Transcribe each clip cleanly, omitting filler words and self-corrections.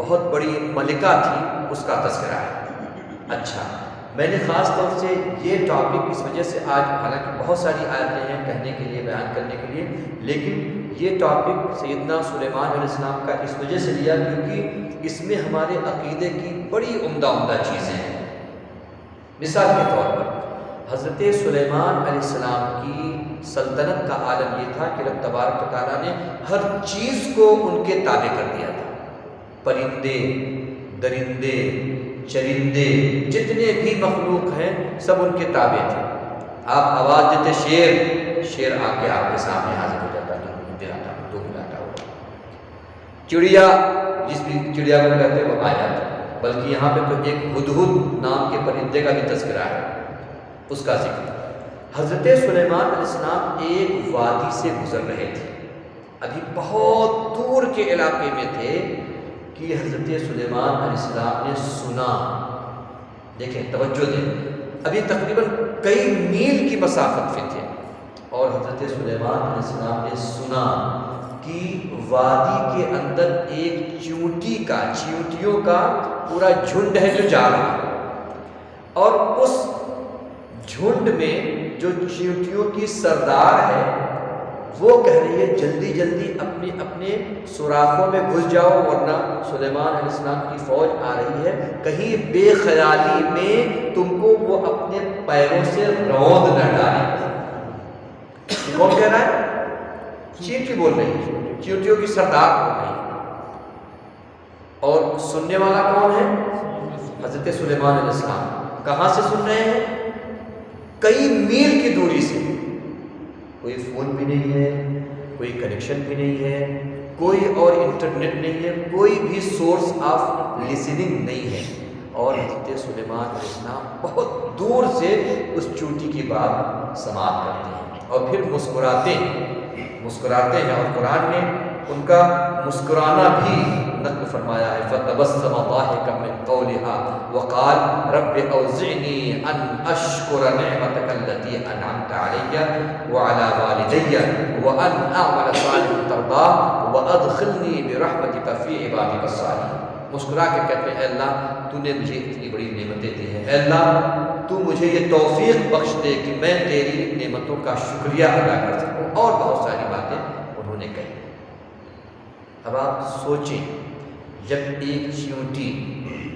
بہت بڑی ملکہ تھی، اس کا تذکرہ ہے۔ اچھا، میں نے خاص طور سے یہ ٹاپک اس وجہ سے آج، حالانکہ بہت ساری آیتیں ہیں کہنے کے لیے، بیان کرنے کے لیے، لیکن یہ ٹاپک سیدنا سلیمان علیہ السلام کا اس وجہ سے لیا کیونکہ اس میں ہمارے عقیدے کی بڑی عمدہ چیزیں ہیں۔ مثال کے طور پر حضرت سلیمان علیہ السلام کی سلطنت کا عالم یہ تھا کہ رب تبارک و تعالیٰ نے ہر چیز کو ان کے تابع کر دیا تھا۔ پرندے، درندے، چرندے، جتنے بھی مخلوق ہیں سب ان کے تابع تھے۔ آپ آواز دیتے شیر آ کے آپ کے سامنے حاضر ہو جاتا، دو ملاتا ہوا۔ چڑیا، جس بھی چڑیا کو کہتے ہیں وہ آ جاتا۔ بلکہ یہاں پہ تو ایک ہدہد نام کے پرندے کا بھی تذکرہ ہے، اس کا ذکر۔ حضرت سلیمان علیہ السلام ایک وادی سے گزر رہے تھے، ابھی بہت دور کے علاقے میں تھے کہ حضرت سلیمان علیہ السلام نے سنا، دیکھیں توجہ دیں، ابھی تقریباً کئی میل کی مسافت پہ تھے، اور حضرت سلیمان علیہ السلام نے سنا کہ وادی کے اندر ایک چیونٹیوں کا پورا جھنڈ ہے جو جا رہا ہے، اور اس جھنڈ میں جو چیونٹیوں کی سردار ہے وہ کہہ رہی ہے جلدی جلدی اپنے سوراخوں میں گھس جاؤ، ورنہ سلیمان علیہ السلام کی فوج آ رہی ہے، کہیں بے خیالی میں تم کو وہ اپنے پیروں سے روند نہ ڈالے۔ کون کہہ رہا ہے؟ چیونٹی بول رہی ہے، چیونٹیوں کی سردار بول رہی ہے، اور سننے والا کون ہے؟ حضرت سلیمان علیہ السلام۔ کہاں سے سن رہے ہیں؟ کئی میل کی دوری سے۔ کوئی فون بھی نہیں ہے، کوئی کنیکشن بھی نہیں ہے، کوئی اور انٹرنیٹ نہیں ہے، کوئی بھی سورس آف لسننگ نہیں ہے، اور حضرت سلیمان علیہ السلام بہت دور سے اس چونٹی کی بات سماعت کرتے ہیں، اور پھر مسکراتے ہیں، اور قرآن نے ان کا مسکرانا بھی نقل فرمایا ہے، فَتَبَسَّمَ ضَاحِكًا مِّن قَوْلِهَا وَقَالَ رَبِّ أَوْزِعْنِي أَنْ أَشْكُرَ نِعْمَتَكَ الَّتِي أَنْعَمْتَ عَلَيَّ وَعَلَى وَالِدَيَّ وَأَنْ أَعْمَلَ صَالِحًا تَرْضَاهُ وَأَدْخِلْنِي بِرَحْمَتِكَ فِي عِبَادِكَ الصَّالِحِينَ۔ مسکرا کے کہتے ہیں اے اللہ تو نے مجھے اتنی بڑی نعمتیں دی ہیں، اے اللہ تو مجھے یہ توفیق بخش دے کہ میں تیری نعمتوں کا شکریہ ادا کر سکوں، اور بہت ساری باتیں انہوں نے کہی۔ اب آپ سوچیں، جب ایک چیونٹی،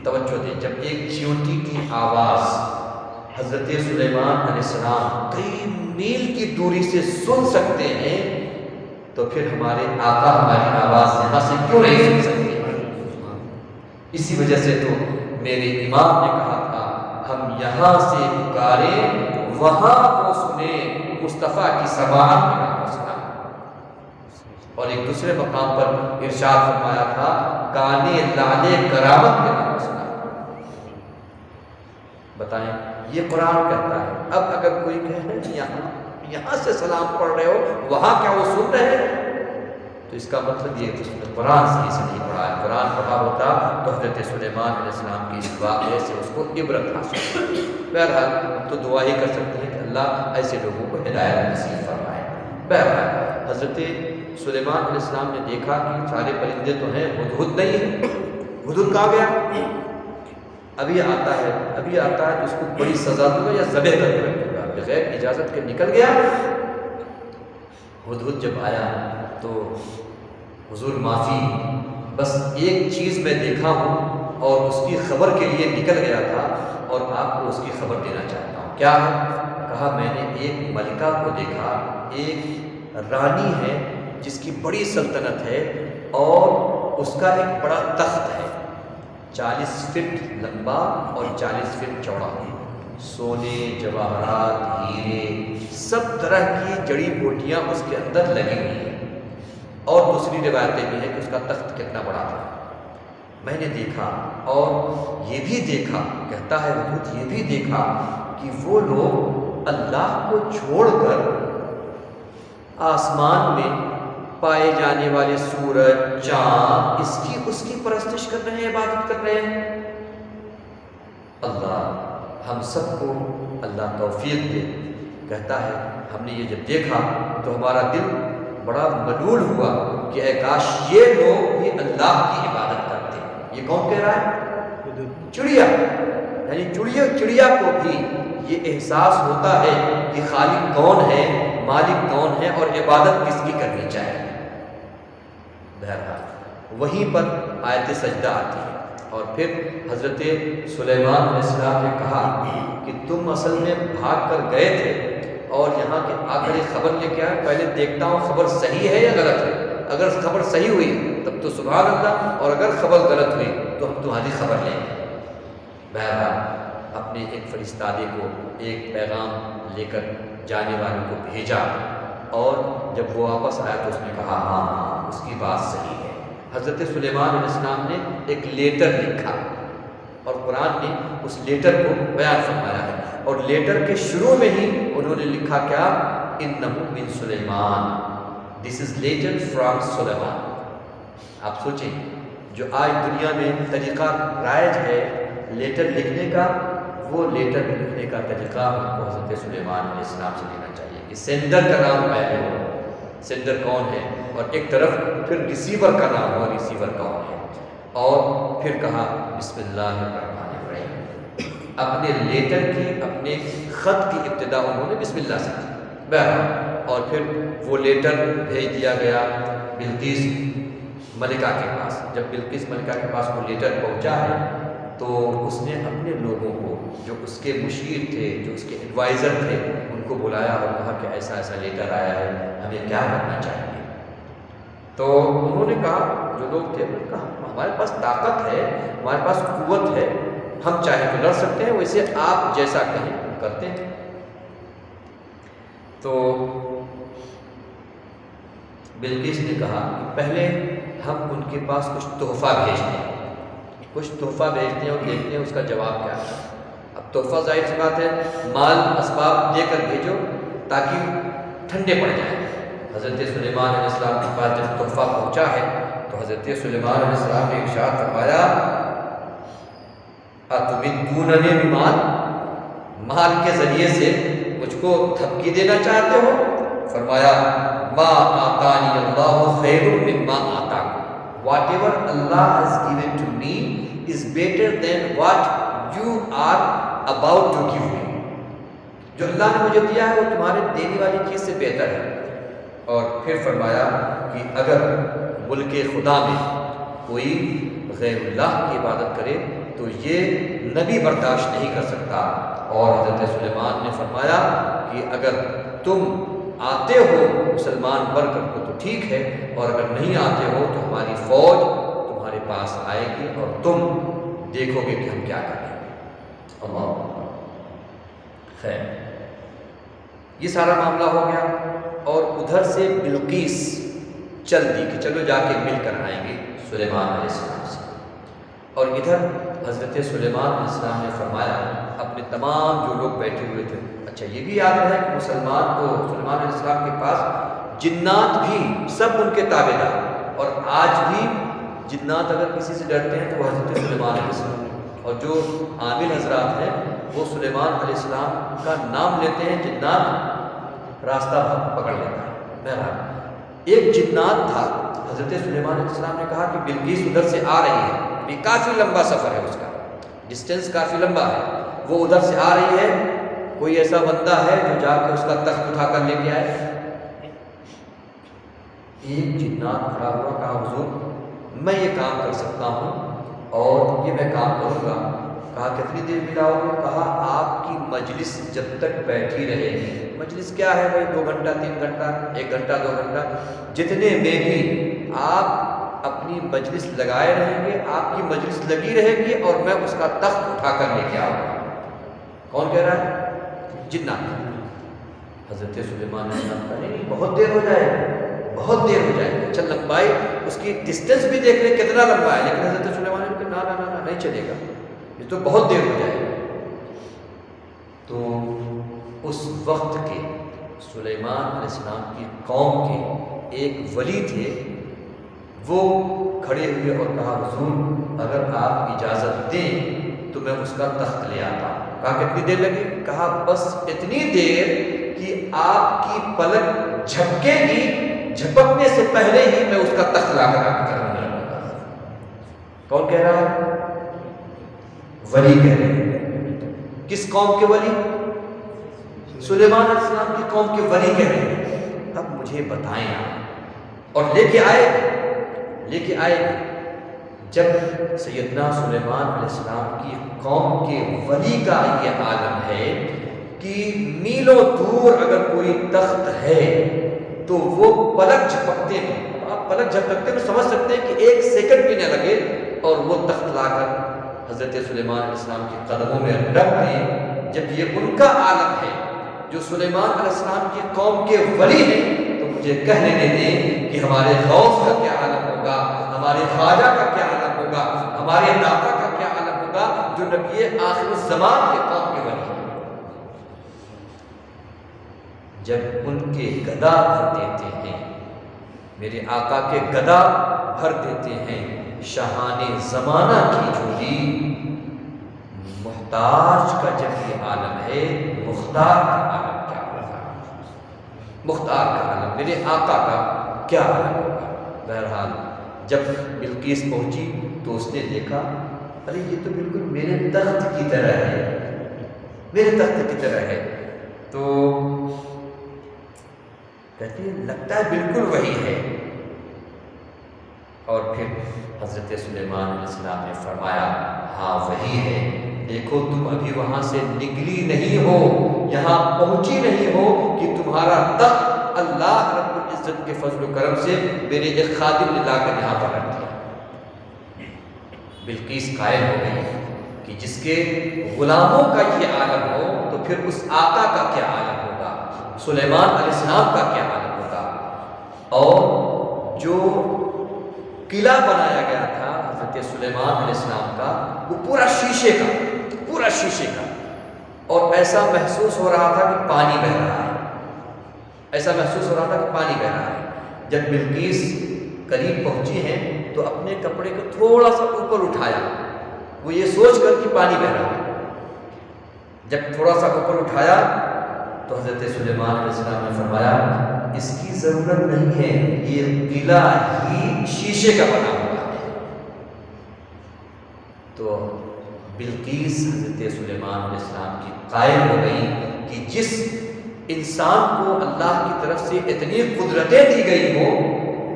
توجہ دیں، جب ایک چیونٹی کی آواز حضرت سلیمان علیہ السلام کئی میل کی دوری سے سن سکتے ہیں، تو پھر ہمارے آقا ہماری آواز یہاں سے کیوں نہیں سن سکتے؟ اسی وجہ سے تو میرے امام نے کہا تھا ہم یہاں سے پکاریں وہاں وہ سنیں، مصطفیٰ کی سماعت میں نہ سنا۔ اور ایک دوسرے مقام پر ارشاد فرمایا تھا کانے لالے کرامت میں نہ سنا۔ بتائیں، یہ قرآن کہتا ہے۔ اب اگر کوئی کہے یہاں سے سلام پڑھ رہے ہو، وہاں کیا وہ سن رہے ہیں؟ تو اس کا مطلب یہ کہ قرآن صحیح سے نہیں پڑھا ہے۔ قرآن پڑھا ہوتا تو حضرت سلیمان علیہ السلام کی اس واقعے سے اس کو عبرت حاصل ہوتی۔ بہرحال ہم تو دعا ہی کر سکتے ہیں کہ اللہ ایسے لوگوں کو ہدایت نصیب فرمائے۔ بہرحال حضرت سلیمان علیہ السلام نے دیکھا کہ سارے پرندے تو ہیں، ہدہد نہیں ہے۔ ہدہد کہاں گیا؟ ابھی آتا ہے تو اس کو بڑی سزا دوں گا یا ذبح کر کے رکھوں گا، بغیر اجازت کے نکل گیا۔ ہدہد جب آیا تو حضور معافی، بس ایک چیز میں دیکھا ہوں اور اس کی خبر کے لیے نکل گیا تھا، اور آپ کو اس کی خبر دینا چاہتا ہوں۔ کیا ہے؟ کہا میں نے ایک ملکہ کو دیکھا، ایک رانی ہے جس کی بڑی سلطنت ہے، اور اس کا ایک بڑا تخت ہے، 40 فٹ لمبا اور 40 فٹ چوڑا، سونے، جواہرات، ہیرے، سب طرح کی جڑی بوٹیاں اس کے اندر لگی ہوئی ہیں، اور دوسری روایتیں بھی ہیں کہ اس کا تخت کتنا بڑا تھا۔ میں نے دیکھا، اور یہ بھی دیکھا، کہتا ہے حضرت یہ بھی دیکھا کہ وہ لوگ اللہ کو چھوڑ کر آسمان میں پائے جانے والے سورج، چاند، اس کی پرستش کر رہے ہیں، عبادت کر رہے ہیں۔ اللہ ہم سب کو اللہ توفیق دے۔ کہتا ہے ہم نے یہ جب دیکھا تو ہمارا دل بڑا ملول ہوا کہ اے کاش یہ لوگ بھی اللہ کی عبادت کرتے۔ یہ یہ کون کہہ رہا ہے؟ چڑیا، یعنی چڑیا کو بھی یہ احساس ہوتا ہے کہ خالق کون ہے، مالک کون ہے اور عبادت کس کی کرنی چاہیے۔ بہرحال وہیں پر آیت سجدہ آتی ہے، اور پھر حضرت سلیمان علیہ السلام نے کہا کہ تم اصل میں بھاگ کر گئے تھے اور یہاں کے آ کر ایک خبر لے کے آئے، پہلے دیکھتا ہوں خبر صحیح ہے یا غلط ہے، اگر خبر صحیح ہوئی تب تو سبحان اللہ، اور اگر خبر غلط ہوئی تو ہم تمہاری خبر لیں گے۔ بہرحال اپنے ایک فرشتادے کو ایک پیغام لے کر جانے والے کو بھیجا، اور جب وہ واپس آیا تو اس نے کہا ہاں اس کی بات صحیح ہے۔ حضرت سلیمان علیہ السلام نے ایک لیٹر لکھا، اور قرآن نے اس لیٹر کو بیان فرمایا ہے، اور لیٹر کے شروع میں ہی انہوں نے لکھا کیا؟ اِنَّهُ مِن سلیمان، دس از لیٹر فرام سلیمان۔ آپ سوچیں جو آج دنیا میں طریقہ رائج ہے لیٹر لکھنے کا، وہ لیٹر لکھنے کا طریقہ ہم کو حضرت سلیمان علیہ السلام سے لینا چاہیے کہ سینڈر کا نام پہلے ہو، سینڈر کون ہے، اور ایک طرف پھر ریسیور کا نام ہو، ریسیور کون ہے، اور پھر کہا بسم اللہ الرحمن الرحیم۔ اپنے لیٹر کی، اپنے خط کی ابتدا انہوں نے بسم اللہ سے کی۔ بہرحال اور پھر وہ لیٹر بھیج دیا گیا بلقیس ملکہ کے پاس۔ جب بلقیس ملکہ کے پاس وہ لیٹر پہنچا ہے تو اس نے اپنے لوگوں کو جو اس کے مشیر تھے، جو اس کے ایڈوائزر تھے، ان کو بلایا اور کہا کہ ایسا ایسا لیٹر آیا ہے، ہمیں کیا کرنا چاہیے۔ تو انہوں نے کہا، جو لوگ تھے انہوں نے کہا ہمارے پاس طاقت ہے، ہمارے پاس قوت ہے، ہم چاہیں تو لڑ سکتے ہیں، ویسے آپ جیسا کہیں ہم کرتے ہیں۔ تو بلقیس نے کہا کہ پہلے ہم ان کے پاس کچھ تحفہ بھیجتے ہیں، کچھ تحفہ بھیجتے ہیں اور دیکھتے ہیں اس کا جواب کیا ہے۔ اب تحفہ ظاہر سی بات ہے مال اسباب دے کر بھیجو تاکہ ٹھنڈے پڑ جائیں۔ حضرت سلیمان علیہ السلام کے پاس جب تحفہ پہنچا ہے تو حضرت سلیمان علیہ السلام نے ارشاد فرمایا اَتُمِدُّونَنِی بِمَالٍ، مال کے ذریعے سے مجھ کو دھمکی دینا چاہتے ہو؟ فرمایا ما آتانی اللہ خیر مما آتاکم، whatever Allah has given to me is better than what you are about to give me۔ جو اللہ نے مجھے دیا ہے وہ تمہارے دینے والی چیز سے بہتر ہے۔ اور پھر فرمایا کہ اگر ملک خدا میں کوئی غیر اللہ کی عبادت کرے تو یہ نبی برداشت نہیں کر سکتا۔ اور حضرت سلیمان نے فرمایا کہ اگر تم آتے ہو مسلمان بن کر کو تو ٹھیک ہے، اور اگر نہیں آتے ہو تو ہماری فوج تمہارے پاس آئے گی اور تم دیکھو گے کہ ہم کیا کریں۔ اللہ خیر، یہ سارا معاملہ ہو گیا، اور ادھر سے بلقیس چل دی کہ چلو جا کے مل کر آئیں گے سلیمان علیہ السلام سے۔ اور ادھر حضرت سلیمان علیہ السلام نے فرمایا اپنے تمام جو لوگ بیٹھے ہوئے تھے، اچھا یہ بھی یاد ہے کہ مسلمان کو سلیمان علیہ السلام کے پاس جنات بھی سب ان کے تابع دار، اور آج بھی جنات اگر کسی سے ڈرتے ہیں تو وہ حضرت سلیمان علیہ السلام ہیں، اور جو عامل حضرات ہیں وہ سلیمان علیہ السلام کا نام لیتے ہیں، جنات راستہ پکڑ لیتا ہے۔ بہرحال ایک جنات تھا، حضرت سلیمان علیہ السلام نے کہا کہ بلقیس ادھر سے آ رہی ہے، یہ کافی لمبا سفر ہے، اس کا ڈسٹینس کافی لمبا ہے، وہ ادھر سے آ رہی ہے، کوئی ایسا بندہ ہے جو جا کے اس کا تخت اٹھا کر لے کے آئے۔ ایک جنات کھڑا ہوا، کہا حضور میں یہ کام کر سکتا ہوں اور یہ میں کام کروں گا۔ کہا کتنی دیر میں لاؤ گے؟ کہا آپ کی مجلس جب تک بیٹھی رہے گی۔ مجلس کیا ہے بھائی، 2 گھنٹہ 3 گھنٹہ 1 گھنٹہ 2 گھنٹہ، جتنے میں بھی آپ اپنی مجلس لگائے رہیں گے، آپ کی مجلس لگی رہے گی اور میں اس کا تخت اٹھا کر لے کے آؤں گا۔ کون کہہ رہا ہے؟ جنات۔ حضرت سلیمان نے کہا نہیں بہت دیر ہو جائے گا، بہت دیر ہو جائے گا۔ اچھا لمبائی اس کی ڈسٹینس بھی دیکھ لیں کتنا لمبا ہے، لیکن حضرت سلیمان نے کہا نا نا نا نہیں چلے گا، یہ تو بہت دیر ہو جائے گا۔ تو اس وقت کے سلیمان علیہ السلام کی قوم کے ایک ولی تھے، وہ کھڑے ہوئے اور کہا حضور اگر آپ اجازت دیں تو میں اس کا تخت لے آتا ہوں۔ کہا کتنی دیر لگے؟ کہا بس اتنی دیر کہ آپ کی پلک جھپکے گی، جھپکنے سے پہلے ہی میں اس کا تخت لا کر آپ کے قدم میں رکھوں گا۔ کون کہہ رہا ہے؟ ولی کہہ رہے ہیں۔ کس قوم کے ولی؟ سلیمان علیہ السلام کی قوم کے ولی کہہ رہے ہیں۔ اب مجھے بتائیں آپ، اور لے کے آئے جب سیدنا سلیمان علیہ السلام کی قوم کے ولی کا یہ عالم ہے کہ میلوں دور اگر کوئی تخت ہے تو وہ پلک جھپکتے ہیں، آپ پلک جھپکتے ہیں تو سمجھ سکتے ہیں کہ 1 سیکنڈ بھی نہ لگے اور وہ تخت لا کر حضرت سلیمان علیہ السلام کے قدموں میں رکھ دیں۔ جب یہ ان کا عالم ہے جو سلیمان علیہ السلام کی قوم کے ولی ہیں، تو مجھے کہنے دیں کہ ہمارے غوث کا کیا عالم ہوگا، ہمارے خواجہ کا کیا عالم ہوگا، ہمارے داتا کا کیا عالم ہوگا جو نبی آخر الزمان کے قوم کے ولی ہیں۔ جب ان کے گدا بھر دیتے ہیں، میرے آقا کے گدا بھر دیتے ہیں، شاہان زمانہ کی جھولی، محتاج کا جب یہ عالم ہے، مختار کا عالم کیا ہوگا؟ مختار کا عالم، میرے آقا کا کیا عالم ہوگا؟ بہرحال جب بلقیس پہنچی تو اس نے دیکھا، ارے یہ تو بالکل میرے تخت کی طرح ہے، میرے تخت کی طرح ہے۔ تو کہتی ہے لگتا ہے بالکل وہی ہے۔ اور پھر حضرت سلیمان علیہ السلام نے فرمایا ہاں وہی ہے، دیکھو تم ابھی وہاں سے نکلی نہیں ہو، یہاں پہنچی نہیں ہو کہ تمہارا تخت اللہ رب العزت کے فضل و کرم سے میرے ایک خادم نے لا کر یہاں پر رکھ دیا۔ بلقیس قائل ہو گئی کہ جس کے غلاموں کا یہ عالم ہو تو پھر اس آقا کا کیا عالم ہوگا، سلیمان علیہ السلام کا کیا عالم ہوگا۔ اور جو قلعہ بنایا گیا تھا حضرت سلیمان علیہ السلام کا، وہ پورا شیشے کا، اور ایسا محسوس ہو رہا تھا کہ پانی بہہ رہا ہے، جب بلقیس قریب پہنچی ہیں تو اپنے کپڑے کو تھوڑا سا اوپر اٹھایا، وہ یہ سوچ کر کہ پانی بہہ رہا ہے۔ جب تھوڑا سا اوپر اٹھایا تو حضرت سلیمان علیہ السلام نے فرمایا اس کی ضرورت نہیں ہے، یہ قلعہ ہی شیشے کا بنا ہوا ہے۔ تو بلقیس حضرت سلیمان علیہ السلام کی قائل ہو گئی کہ جس انسان کو اللہ کی طرف سے اتنی قدرتیں دی گئی ہو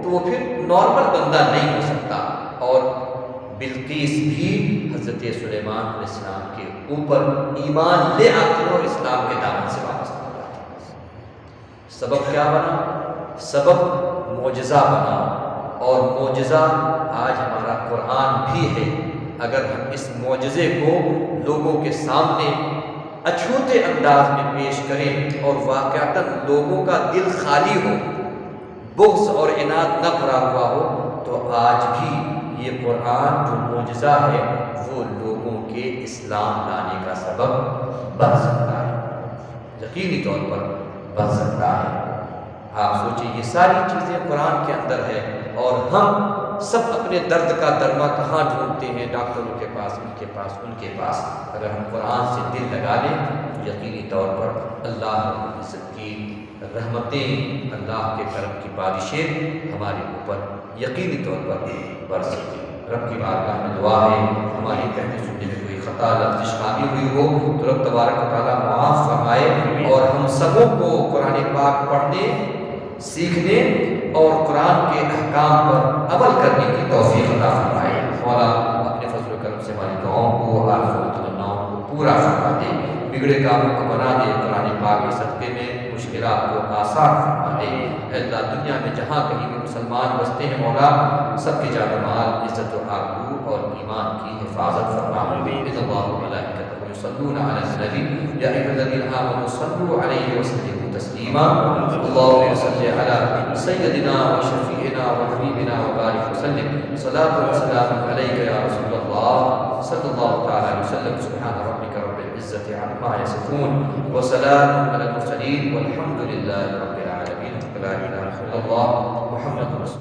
تو وہ پھر نارمل بندہ نہیں ہو سکتا۔ اور بلقیس بھی حضرت سلیمان علیہ السلام کے اوپر ایمان لے آتی اور اسلام کے دامن سے وابستہ ہو جاتی۔ سبب کیا بنا؟ سبب معجزہ بنا، اور معجزہ آج ہمارا قرآن بھی ہے۔ اگر ہم اس معجزے کو لوگوں کے سامنے اچھوتے انداز میں پیش کریں اور واقعتاً لوگوں کا دل خالی ہو، بغض اور عناد نہ بھرا ہوا ہو، تو آج بھی یہ قرآن جو معجزہ ہے وہ لوگوں کے اسلام لانے کا سبب بن سکتا ہے، یقینی طور پر بن سکتا ہے۔ آپ سوچیں یہ ساری چیزیں قرآن کے اندر ہے، اور ہم سب اپنے درد کا درما کہاں ڈھونڈتے ہیں؟ ڈاکٹروں کے پاس، ان کے پاس۔ اگر ہم قرآن سے دل لگا لیں تو یقینی طور پر اللہ رب العزت کی رحمتیں، اللہ کے کرم کی بارشیں ہمارے اوپر یقینی طور پر برسیں۔ رب کی بارگاہ میں دعا ہے ہماری کہنے سننے میں کوئی خطا لفظ خامی ہوئی ہو تو رب تبارک و تعالیٰ معاف فرمائے، اور ہم سبوں کو قرآن پاک پڑھنے، سیکھنے اور قرآن کے احکام پر عمل کرنے کی توفیق عطا فرمائے۔ مولا اپنے فضل و کرم سے ہماری دعاؤں کو، آرزو و تمناؤں کو پورا فرما دے، بگڑے کاموں کو بنا دے، قرآن پاک کے صدقے میں مشکلات کو آسان فرما دے۔ اے اللہ دنیا میں جہاں کہیں بھی مسلمان بستے ہیں مولا سب کے جان و مال، عزت و آبرو اور ایمان کی حفاظت فرما۔ ان اللہ و ملائکتہ یصلون علی النبی یا ایھا الذین آمنوا صلوا علیہ وسلموا تسلیما۔ اللهم صل علی سیدنا و شفیعنا و حبیبنا و بارک وسلم، صلاۃ و سلام علیک یا رسول اللہ صلی اللہ تعالی علیہ وسلم۔ سبحان ربک رب العزۃ عما یصفون وسلام علی المرسلین والحمد للہ رب العالمین۔ لا الہ الا اللہ محمد رسول